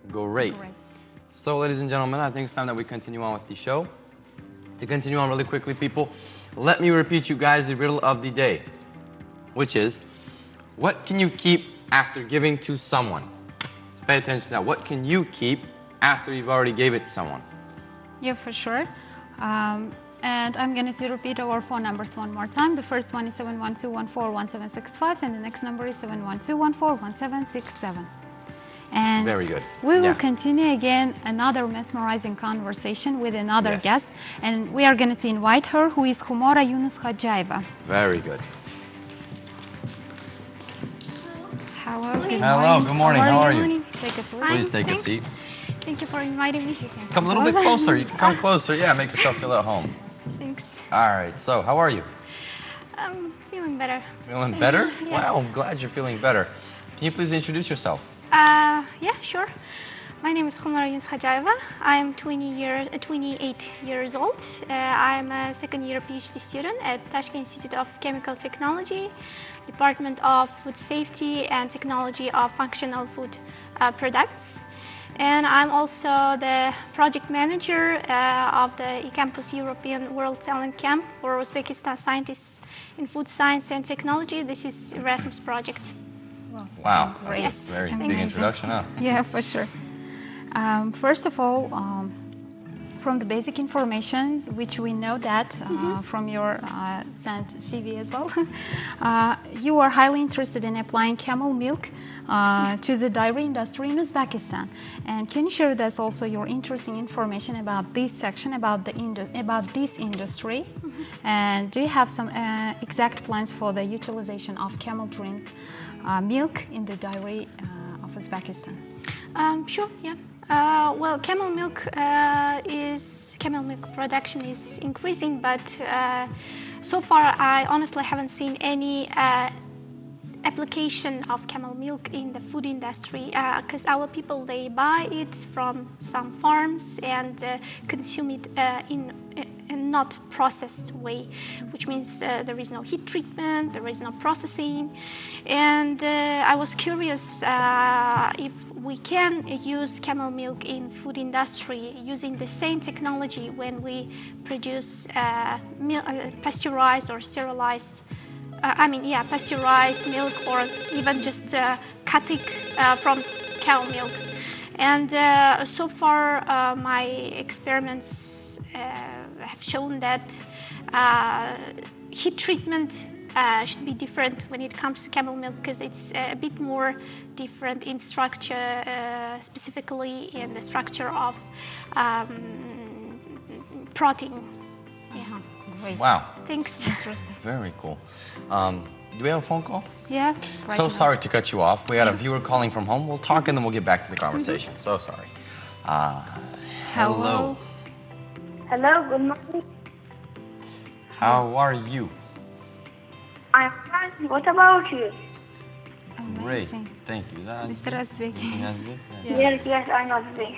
Great. So, ladies and gentlemen, I think it's time that we continue on with the show. To continue on really quickly, people, let me repeat you guys the riddle of the day, which is, what can you keep after giving to someone? So pay attention to that. What can you keep after you've already gave it to someone? Yeah, for sure. And I'm going to repeat our phone numbers one more time. The first one is 712-14-1765, and the next number is 712-14-1767. And very good. We will continue again another mesmerizing conversation with another guest, and we are going to invite her, who is Xumora Yusunxo'jayeva. Very good. Hello, Hello, good morning. How are you? Take a seat. Please take a seat. Thank you for inviting me. Come a little bit closer. You can come closer. Yeah, make yourself feel at home. Thanks. All right, so how are you? I'm feeling better. Feeling better? Yes. Wow, I'm glad you're feeling better. Can you please introduce yourself? Yeah, sure. My name is Xumora Yusunxo'jayeva. I'm 28 years old. I'm a second-year PhD student at Toshkent Institute of Chemical Technology, Department of Food Safety and Technology of Functional Food Products. And I'm also the project manager of the eCampus European World Talent Camp for Uzbekistan scientists in food science and technology. This is Erasmus project. Wow, that's Yes. a very Amazing. big introduction, huh? Yeah, for sure. First of all, from the basic information, which we know that from your sent CV as well, you are highly interested in applying camel milk to the dairy industry in Uzbekistan. And can you share with us also your interesting information about this section, about this industry? And do you have some exact plans for the utilization of camel drink milk in the dairy of Uzbekistan? Sure, yeah. Well, camel milk production is increasing, but so far I honestly haven't seen any application of camel milk in the food industry, because our people, they buy it from some farms and consume it in a not processed way, which means there is no heat treatment, there is no processing. And I was curious if we can use camel milk in food industry using the same technology when we produce pasteurized or sterilized pasteurized milk, or even just cutting from cow milk. And so far my experiments have shown that heat treatment should be different when it comes to camel milk, because it's a bit more different in structure, specifically in the structure of protein. Yeah. Great. Wow. Thanks. Interesting. Very cool. Do we have a phone call? Yeah. So sorry to cut you off. We had a viewer calling from home. We'll talk and then we'll get back to the conversation. So sorry. Hello. Hello, good morning. How are you? I'm fine. What about you? Great. Amazing. Thank you. Mr. Azbek. Yes, I know this.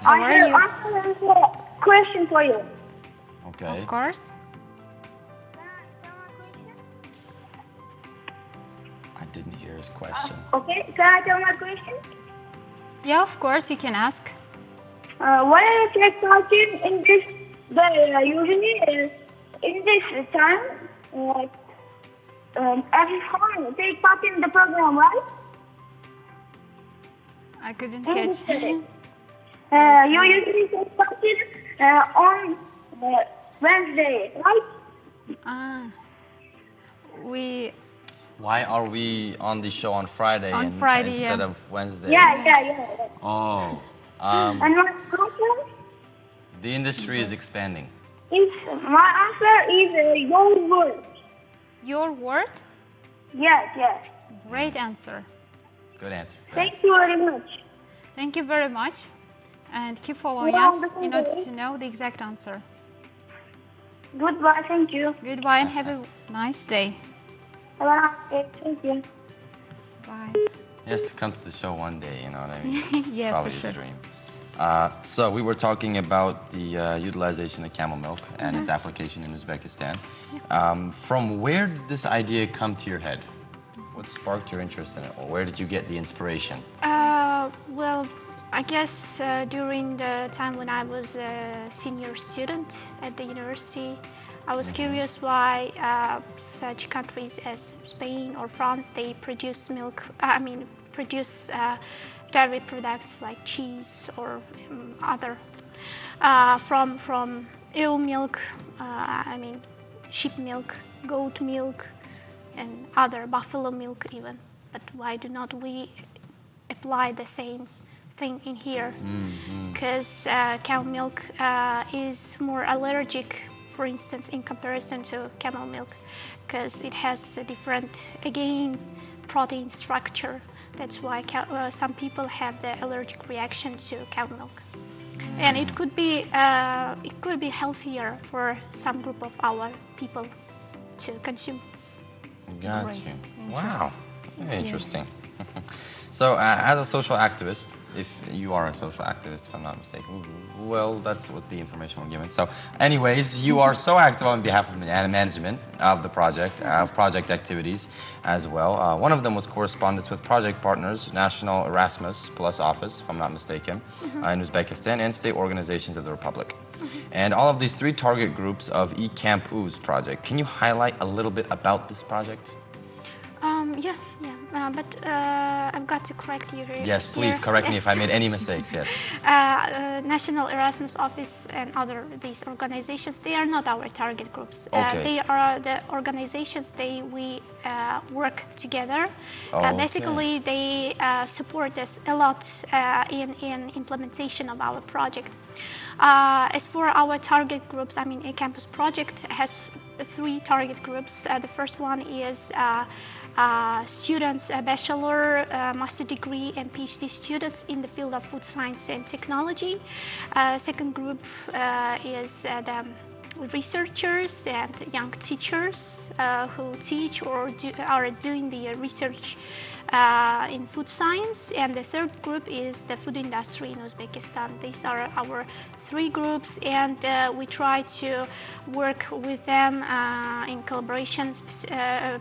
How are you? I have a question for you. Okay. Of course. I didn't hear his question. Okay, can I tell my question? Yeah, of course, you can ask. What I take part in this day? Usually in this time, every time take part in the program, right? I couldn't catch. You usually take part on Wednesday, right? Why are we on the show on Friday instead of Wednesday? Yeah. Oh. And my answer The industry is expanding. My answer is your word. Your word? Yes. Great answer. Good answer. Thank you very much. Thank you very much. And keep following Yeah, us in order to know the exact answer. Goodbye, thank you. Goodbye and have a nice day. Have a nice day, thank you. Bye. He has to come to the show one day, you know what I mean? Yeah, Probably for his sure. dream. So we were talking about the utilization of camel milk and its application in Uzbekistan. From where did this idea come to your head? What sparked your interest in it, or where did you get the inspiration? Well, I guess during the time when I was a senior student at the university, I was curious why such countries as Spain or France, they produce milk, produce dairy products like cheese or other from ewe milk, sheep milk, goat milk, and other buffalo milk even. But why do not we apply the same thing in here? Because cow milk is more allergic, for instance, in comparison to camel milk, because it has a different, again, protein structure. That's why some people have the allergic reaction to cow milk. And it could be healthier for some group of our people to consume. Got Great. you. Wow. Very interesting. So, as a social activist, if you are a social activist, if I'm not mistaken, well, that's what the information we're given. So, anyways, you are so active on behalf of management of the project, of project activities as well. One of them was correspondence with project partners, National Erasmus Plus Office, if I'm not mistaken, in Uzbekistan, and state organizations of the Republic. And all of these 3 target groups of eCamp Uz project. Can you highlight a little bit about this project? But I've got to correct you here. Yes, please correct me if I made any mistakes, yes. National Erasmus Office and these organizations, they are not our target groups. Okay. They are the organizations, we work together. Okay. Basically, they support us a lot in implementation of our project. As for our target groups, a campus project has 3 target groups. The first one is students, bachelor, master degree, and PhD students in the field of food science and technology. Second group is the researchers and young teachers who teach or are doing the research in food science. And the third group is the food industry in Uzbekistan. These are our 3 groups, and we try to work with them in collaboration,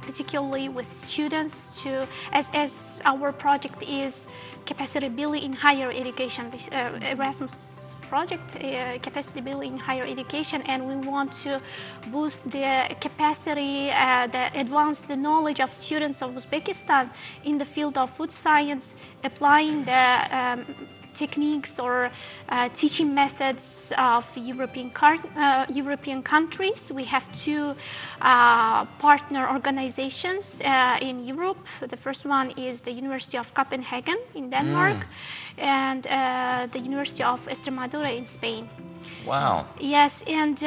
particularly with students, as our project is capacity building in higher education. This Erasmus project, capacity building in higher education, and we want to boost the capacity, advance the knowledge of students of Uzbekistan in the field of food science, applying the techniques or teaching methods of European countries. We have 2 partner organizations in Europe. The first one is the University of Copenhagen in Denmark, and the University of Extremadura in Spain. Wow. Yes, and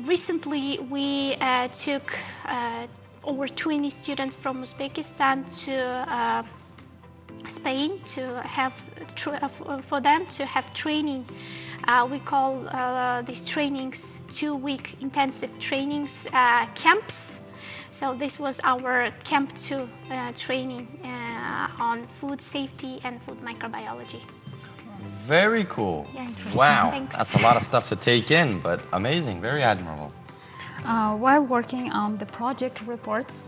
recently we took over 20 students from Uzbekistan to Spain to have for them to have training. We call these trainings 2-week intensive trainings camps. So this was our Camp 2 training on food safety and food microbiology. Very cool. Yes. Wow. Thanks. That's a lot of stuff to take in, but amazing. Very admirable. While working on the project reports,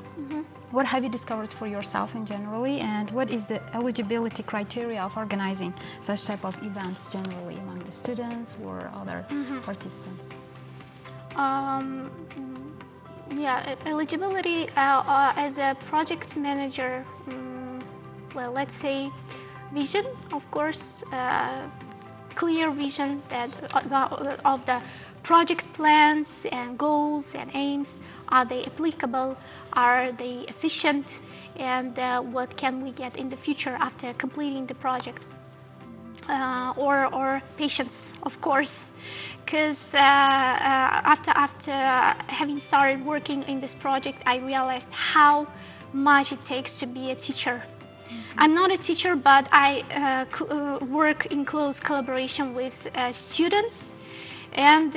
what have you discovered for yourself in generally, and what is the eligibility criteria of organizing such type of events generally among the students or other participants? Eligibility as a project manager, well, let's say vision, of course, clear vision of the project plans and goals and aims. Are they applicable? Are they efficient? And what can we get in the future after completing the project? Or patience, of course, because after having started working in this project, I realized how much it takes to be a teacher. I'm not a teacher, but I work in close collaboration with students, and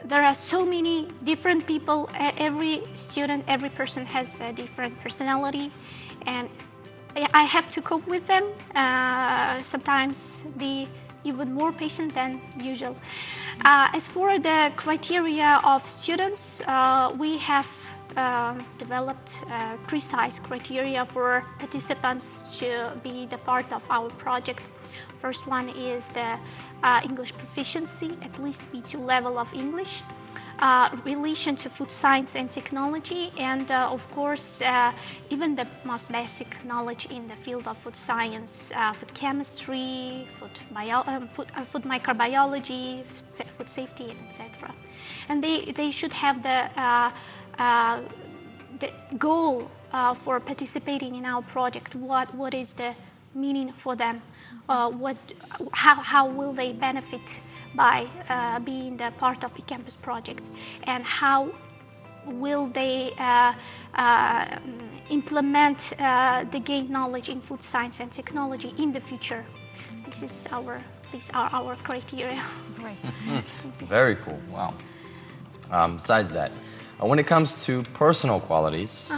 there are so many different people. Every student, every person has a different personality, and I have to cope with them. Sometimes be even more patient than usual. As for the criteria of students, we have developed precise criteria for participants to be the part of our project. First one is the English proficiency, at least B2 level of English, relation to food science and technology, and of course even the most basic knowledge in the field of food science, food chemistry, food microbiology, food safety, etc. And they should have the goal for participating in our project. What is the meaning for them? How will they benefit by being the part of the campus project, and how will they implement the gained knowledge in food science and technology in the future? These are our criteria. Right. Very cool. Wow. Besides that, when it comes to personal qualities,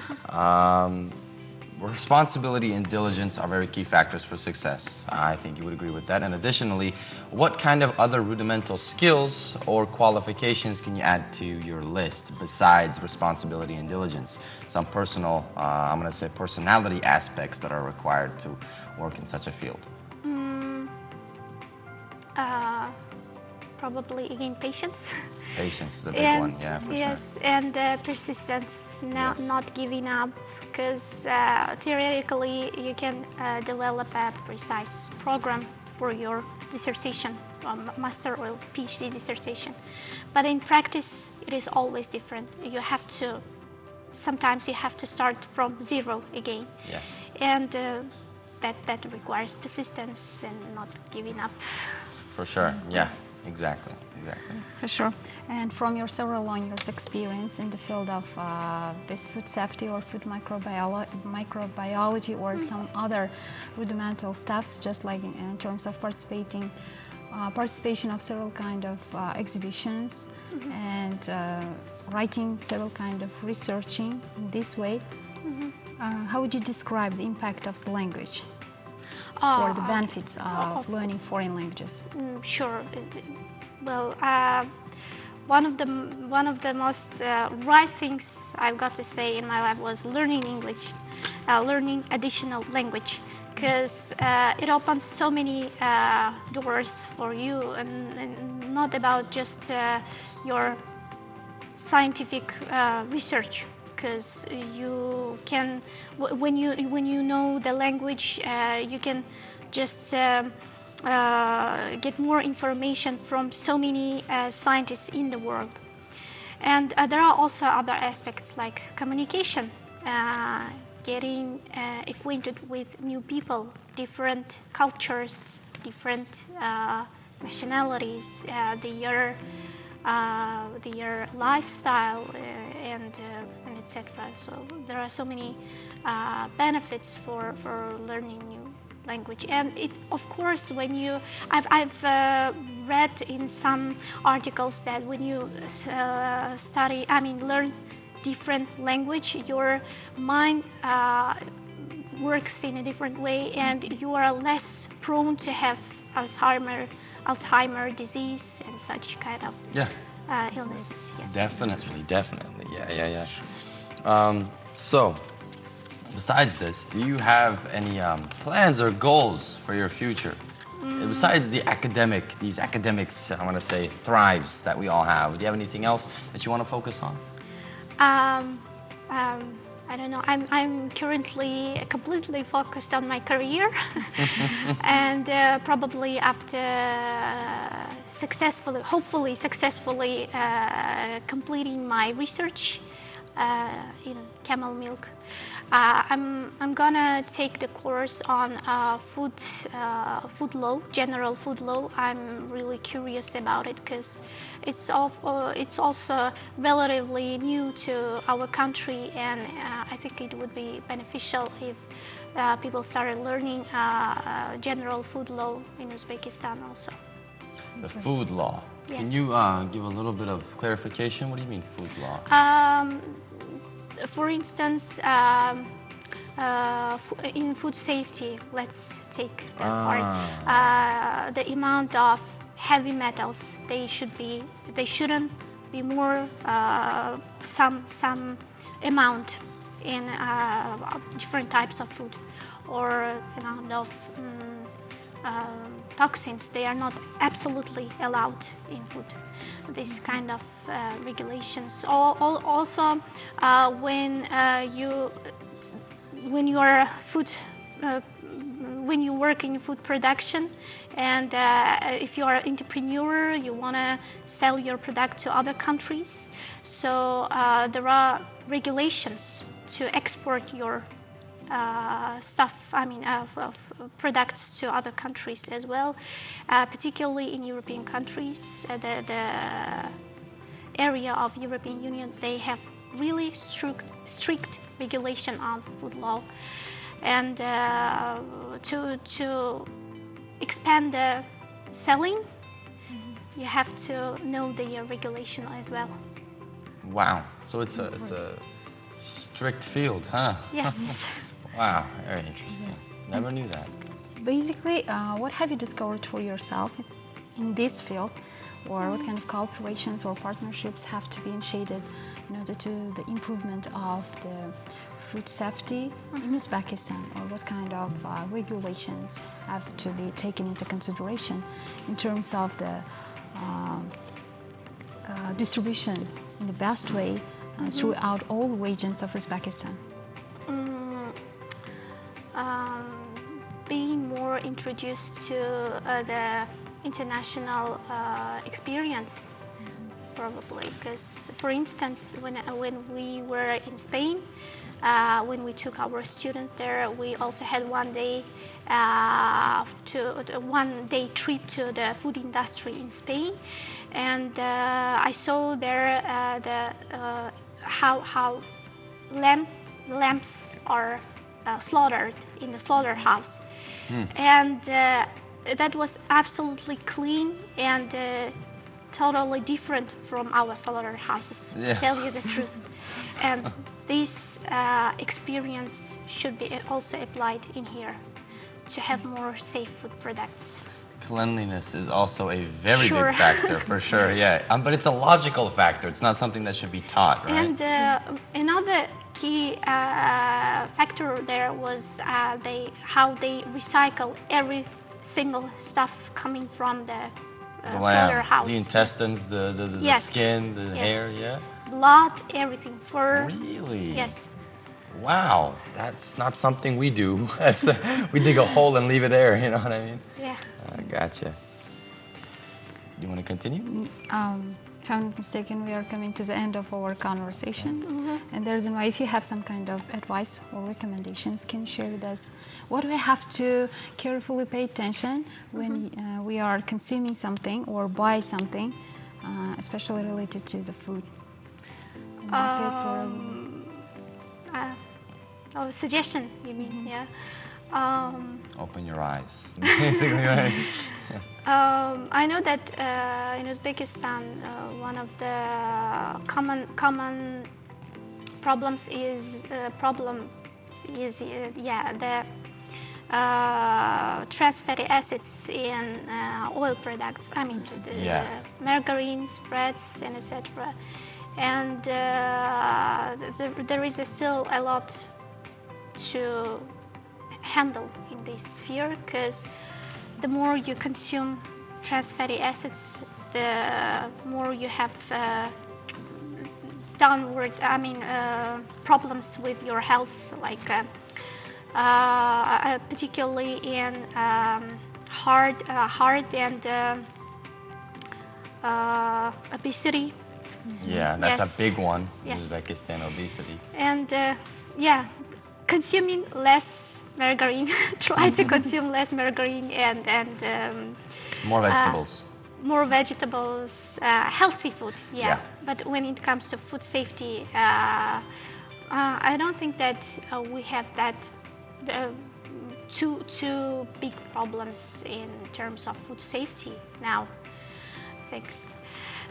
responsibility and diligence are very key factors for success. I think you would agree with that. And additionally, what kind of other rudimental skills or qualifications can you add to your list besides responsibility and diligence? Some personal, I'm going to say personality aspects that are required to work in such a field. Probably again patience. Patience is a big one, yeah, for sure. Yes, and persistence, not giving up, because theoretically you can develop a precise program for your dissertation, master or PhD dissertation. But in practice, it is always different. Sometimes you have to start from zero again. Yeah. And that requires persistence and not giving up. For sure, yeah. Exactly. For sure. And from your several long years experience in the field of this food safety or food microbiology or some other rudimental stuffs, just like in terms of participation of several kind of exhibitions and writing several kind of researching in this way, how would you describe the impact of the language? Or the benefits of learning foreign languages? Sure. Well, one of the most right things I've got to say in my life was learning English, learning additional language, because it opens so many doors for you, and not about just your scientific research. Because you can, when you know the language, you can just get more information from so many scientists in the world. And there are also other aspects like communication, getting acquainted with new people, different cultures, different nationalities, their lifestyle, and etc. So there are so many benefits for learning new language. And it, of course, when I've read in some articles that when you learn different language, your mind works in a different way, and you are less prone to have Alzheimer disease and such kind of illnesses. Yes. Definitely. Yeah. So, besides this, do you have any plans or goals for your future? Besides these academics, I want to say, thrives that we all have, do you have anything else that you want to focus on? I don't know. I'm currently completely focused on my career, and probably after hopefully successfully completing my research in camel milk, I'm gonna take the course on food law, general food law. I'm really curious about it because it's also relatively new to our country, and I think it would be beneficial if people started learning general food law in Uzbekistan also. The food law. Yes. Can you give a little bit of clarification? What do you mean food law? For instance, in food safety, let's take that part. The amount of heavy metals, they shouldn't be more. Some amount in different types of food, or amount of toxins. They are not absolutely allowed in food. This kind of regulations. Also, when you are food, when you work in food production, and if you are an entrepreneur, you want to sell your product to other countries. So there are regulations to export your products to other countries as well, particularly in European countries. The area of European Union, they have really strict regulation on food law, and to expand the selling, you have to know the regulation as well. Wow, so it's a strict field, huh? Yes. Wow, very interesting. Never knew that. Basically, what have you discovered for yourself in this field, or what kind of cooperations or partnerships have to be initiated in order to the improvement of the food safety in Uzbekistan, or what kind of regulations have to be taken into consideration in terms of the distribution in the best way throughout all regions of Uzbekistan? Being more introduced to the international experience, probably, because, for instance, when we were in Spain, when we took our students there, we also had one day trip to the food industry in Spain, and I saw there how lambs are slaughtered in the slaughterhouse, and that was absolutely clean and totally different from our slaughterhouses, to tell you the truth. And this experience should be also applied in here to have more safe food products. Cleanliness is also a very big factor, for sure, yeah. But it's a logical factor. It's not something that should be taught, right? And another key factor there was how they recycle every single stuff coming from the slaughterhouse. The intestines, the skin, the hair, yeah? Blood, everything, fur. Really? Yes. Wow, that's not something we do. We dig a hole and leave it there, you know what I mean? Yeah. Gotcha. You want to continue? If I'm not mistaken, we are coming to the end of our conversation. And there's why, if you have some kind of advice or recommendations, can you share with us what we have to carefully pay attention when we are consuming something or buy something, especially related to the food markets suggestion, you mean? Yeah. Open your eyes, basically, right? I know that in Uzbekistan, one of the common problems is the trans fatty acids in oil products. I mean, the margarine, spreads, and etc. And there is still a lot to handle in this sphere, because the more you consume trans fatty acids, the more you have problems with your health, like particularly in heart and obesity. Yeah, that's a big one in Uzbekistan, obesity. And consuming less margarine. Try to consume less margarine and more vegetables. More vegetables, healthy food. Yeah. But when it comes to food safety, I don't think that we have that two big problems in terms of food safety now. Thanks.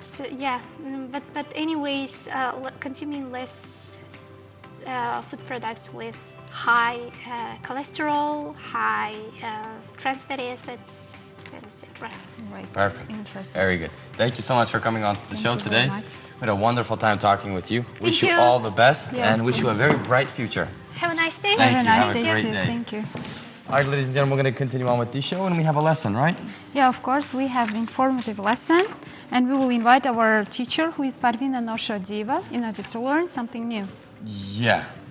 So but anyways, consuming less food products with high cholesterol, high trans fatty acids, That is it, right? Right. Perfect. Interesting. Very good. Thank you so much for coming on to the show you very today. much. We had a wonderful time talking with you. Wish you you. all the best Yeah, and wish you a very bright future. Have a nice day. Thank Have a you. nice Have a day great too. day. Thank you. All right, ladies and gentlemen, we're going to continue on with the show and we have a lesson, right? Yeah, of course, we have informative lesson, and we will invite our teacher, who is Parvina Yusunxo'jayeva, in order to learn something new. Yeah.